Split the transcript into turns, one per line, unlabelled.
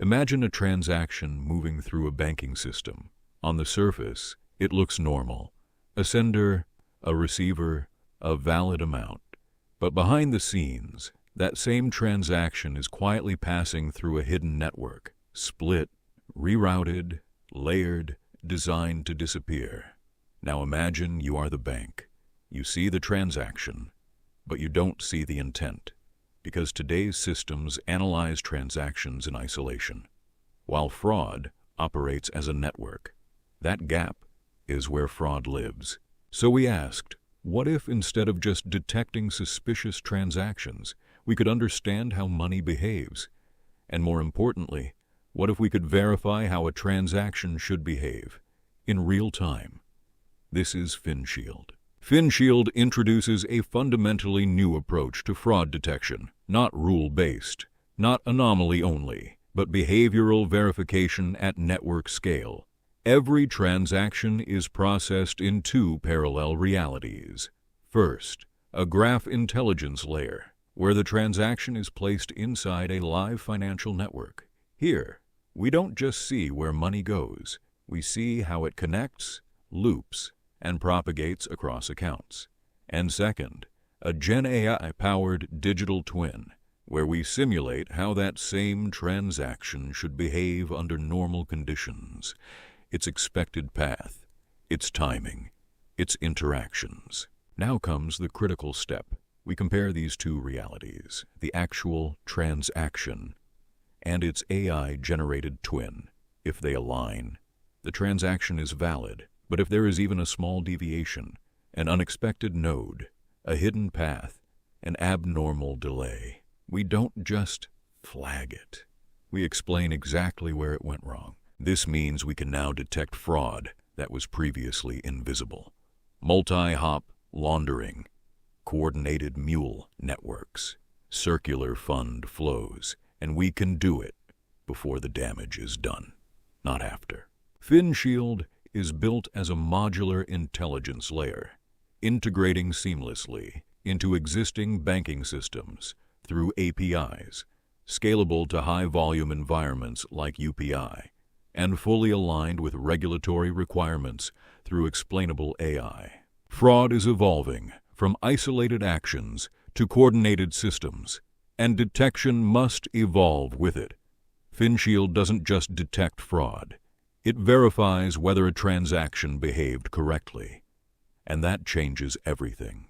Imagine a transaction moving through a banking system. On the surface, it looks normal. A sender, a receiver, a valid amount. But behind the scenes, that same transaction is quietly passing through a hidden network, split, rerouted, layered, designed to disappear. Now imagine you are the bank. You see the transaction, but you don't see the intent, because today's systems analyze transactions in isolation, while fraud operates as a network. That gap is where fraud lives. So we asked, what if instead of just detecting suspicious transactions, we could understand how money behaves? And more importantly, what if we could verify how a transaction should behave in real time? This is FinShield. FinShield introduces a fundamentally new approach to fraud detection, not rule-based, not anomaly only, but behavioral verification at network scale. Every transaction is processed in two parallel realities. First, a graph intelligence layer, where the transaction is placed inside a live financial network. Here, we don't just see where money goes, we see how it connects, loops, and propagates across accounts. And second, a GenAI-powered digital twin, where we simulate how that same transaction should behave under normal conditions, its expected path, its timing, its interactions. Now comes the critical step. We compare these two realities, the actual transaction and its AI-generated twin. If they align, the transaction is valid. But if there is even a small deviation, an unexpected node, a hidden path, an abnormal delay, we don't just flag it. We explain exactly where it went wrong. This means we can now detect fraud that was previously invisible. Multi-hop laundering, coordinated mule networks, circular fund flows, and we can do it before the damage is done, not after. FinShield is built as a modular intelligence layer, integrating seamlessly into existing banking systems through APIs, scalable to high-volume environments like UPI, and fully aligned with regulatory requirements through explainable AI. Fraud is evolving from isolated actions to coordinated systems, and detection must evolve with it. FinShield doesn't just detect fraud. It verifies whether a transaction behaved correctly, and that changes everything.